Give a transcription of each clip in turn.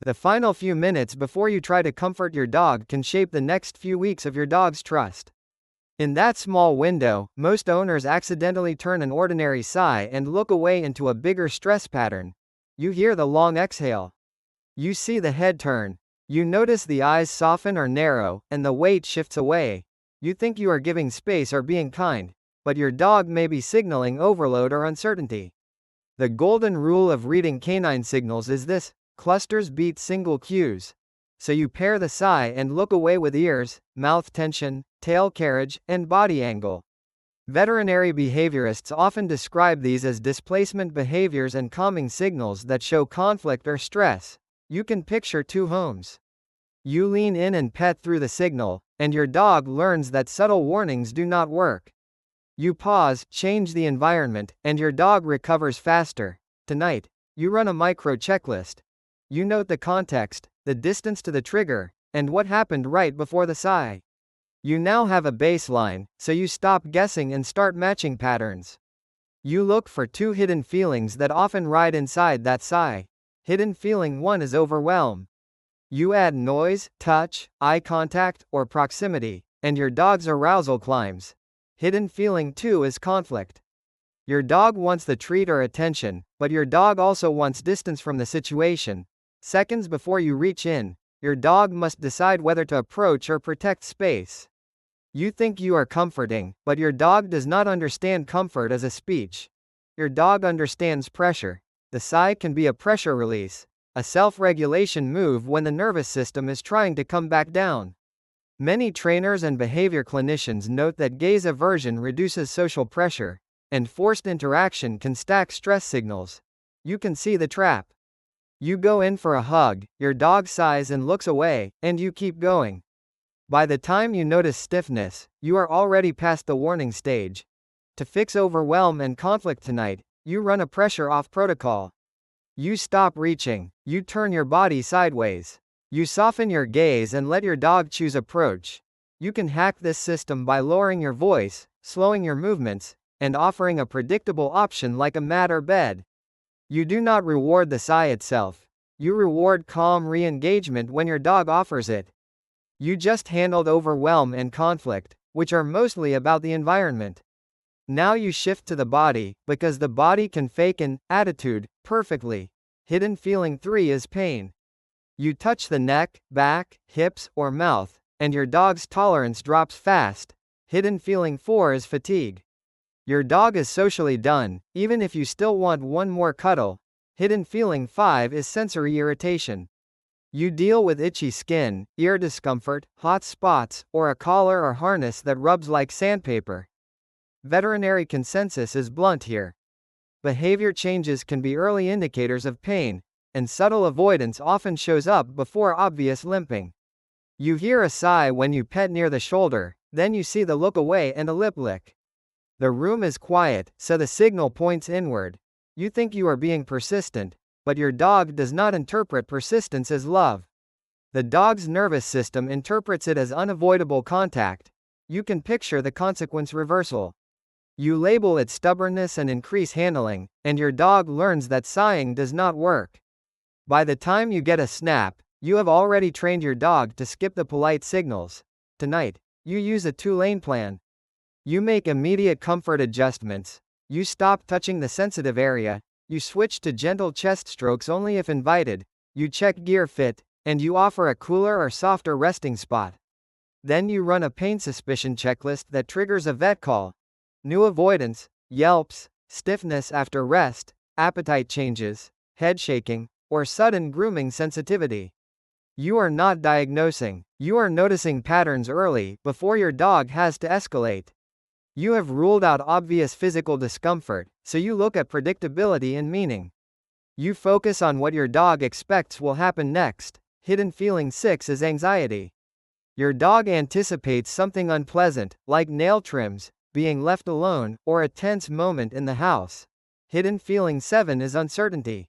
The final few minutes before you try to comfort your dog can shape the next few weeks of your dog's trust. In that small window, most owners accidentally turn an ordinary sigh and look away into a bigger stress pattern. You hear the long exhale. You see the head turn. You notice the eyes soften or narrow, and the weight shifts away. You think you are giving space or being kind, but your dog may be signaling overload or uncertainty. The golden rule of reading canine signals is this: clusters beat single cues. So you pair the sigh and look away with ears, mouth tension, tail carriage, and body angle. Veterinary behaviorists often describe these as displacement behaviors and calming signals that show conflict or stress. You can picture two homes. You lean in and pet through the signal, and your dog learns that subtle warnings do not work. You pause, change the environment, and your dog recovers faster. Tonight, you run a micro checklist. You note the context, the distance to the trigger, and what happened right before the sigh. You now have a baseline, so you stop guessing and start matching patterns. You look for two hidden feelings that often ride inside that sigh. Hidden feeling 1 is overwhelm. You add noise, touch, eye contact, or proximity, and your dog's arousal climbs. Hidden feeling 2 is conflict. Your dog wants the treat or attention, but your dog also wants distance from the situation. Seconds before you reach in, your dog must decide whether to approach or protect space. You think you are comforting, but your dog does not understand comfort as a speech. Your dog understands pressure. The sigh can be a pressure release, a self-regulation move when the nervous system is trying to come back down. Many trainers and behavior clinicians note that gaze aversion reduces social pressure, and forced interaction can stack stress signals. You can see the trap. You go in for a hug, your dog sighs and looks away, and you keep going. By the time you notice stiffness, you are already past the warning stage. To fix overwhelm and conflict tonight, you run a pressure off protocol. You stop reaching, you turn your body sideways. You soften your gaze and let your dog choose approach. You can hack this system by lowering your voice, slowing your movements, and offering a predictable option like a mat or bed. You do not reward the sigh itself. You reward calm re-engagement when your dog offers it. You just handled overwhelm and conflict, which are mostly about the environment. Now you shift to the body, because the body can fake an attitude perfectly. Hidden feeling 3 is pain. You touch the neck, back, hips, or mouth, and your dog's tolerance drops fast. Hidden feeling 4 is fatigue. Your dog is socially done, even if you still want one more cuddle. Hidden feeling 5 is sensory irritation. You deal with itchy skin, ear discomfort, hot spots, or a collar or harness that rubs like sandpaper. Veterinary consensus is blunt here. Behavior changes can be early indicators of pain, and subtle avoidance often shows up before obvious limping. You hear a sigh when you pet near the shoulder, then you see the look away and a lip lick. The room is quiet, so the signal points inward. You think you are being persistent, but your dog does not interpret persistence as love. The dog's nervous system interprets it as unavoidable contact. You can picture the consequence reversal. You label it stubbornness and increase handling, and your dog learns that sighing does not work. By the time you get a snap, you have already trained your dog to skip the polite signals. Tonight, you use a 2-lane plan. You make immediate comfort adjustments. You stop touching the sensitive area. You switch to gentle chest strokes only if invited. You check gear fit, and you offer a cooler or softer resting spot. Then you run a pain suspicion checklist that triggers a vet call. New avoidance, yelps, stiffness after rest, appetite changes, head shaking, or sudden grooming sensitivity. You are not diagnosing. You are noticing patterns early, before your dog has to escalate. You have ruled out obvious physical discomfort, so you look at predictability and meaning. You focus on what your dog expects will happen next. Hidden feeling 6 is anxiety. Your dog anticipates something unpleasant, like nail trims, being left alone, or a tense moment in the house. Hidden feeling 7 is uncertainty.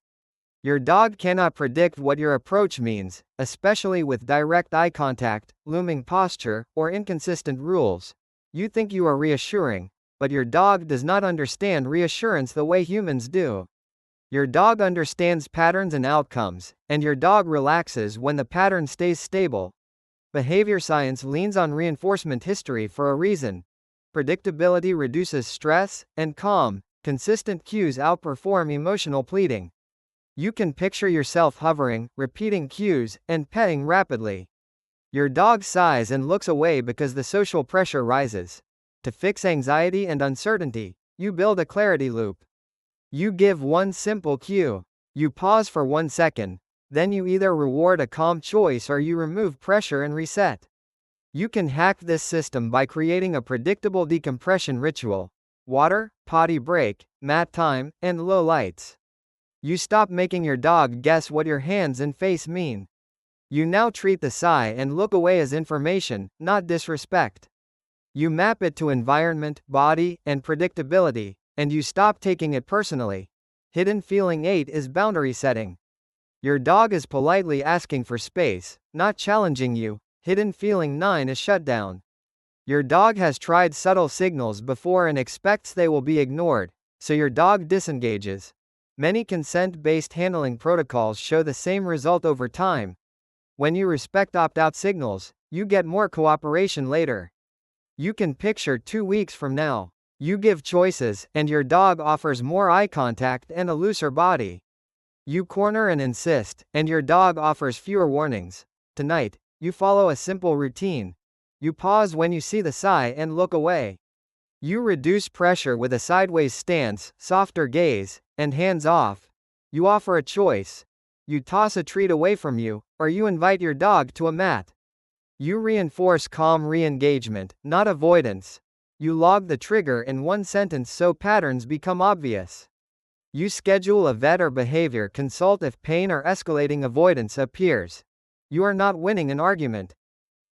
Your dog cannot predict what your approach means, especially with direct eye contact, looming posture, or inconsistent rules. You think you are reassuring, but your dog does not understand reassurance the way humans do. Your dog understands patterns and outcomes, and your dog relaxes when the pattern stays stable. Behavior science leans on reinforcement history for a reason. Predictability reduces stress, and calm, consistent cues outperform emotional pleading. You can picture yourself hovering, repeating cues, and petting rapidly. Your dog sighs and looks away because the social pressure rises. To fix anxiety and uncertainty, you build a clarity loop. You give one simple cue. You pause for 1 second, then you either reward a calm choice or you remove pressure and reset. You can hack this system by creating a predictable decompression ritual: water, potty break, mat time, and low lights. You stop making your dog guess what your hands and face mean. You now treat the sigh and look away as information, not disrespect. You map it to environment, body, and predictability, and you stop taking it personally. Hidden feeling 8 is boundary setting. Your dog is politely asking for space, not challenging you. Hidden feeling 9 is shutdown. Your dog has tried subtle signals before and expects they will be ignored, so your dog disengages. Many consent-based handling protocols show the same result over time. When you respect opt-out signals, you get more cooperation later. You can picture 2 weeks from now. You give choices, and your dog offers more eye contact and a looser body. You corner and insist, and your dog offers fewer warnings. Tonight, you follow a simple routine. You pause when you see the sigh and look away. You reduce pressure with a sideways stance, softer gaze, and hands off. You offer a choice. You toss a treat away from you, or you invite your dog to a mat. You reinforce calm re-engagement, not avoidance. You log the trigger in one sentence so patterns become obvious. You schedule a vet or behavior consult if pain or escalating avoidance appears. You are not winning an argument.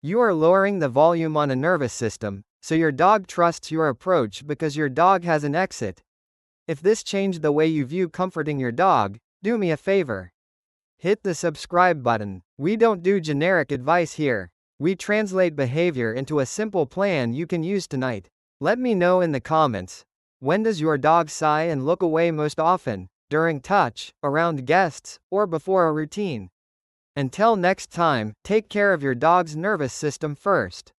You are lowering the volume on a nervous system, so your dog trusts your approach because your dog has an exit. If this changed the way you view comforting your dog, do me a favor. Hit the subscribe button. We don't do generic advice here. We translate behavior into a simple plan you can use tonight. Let me know in the comments. When does your dog sigh and look away most often? During touch, around guests, or before a routine? Until next time, take care of your dog's nervous system first.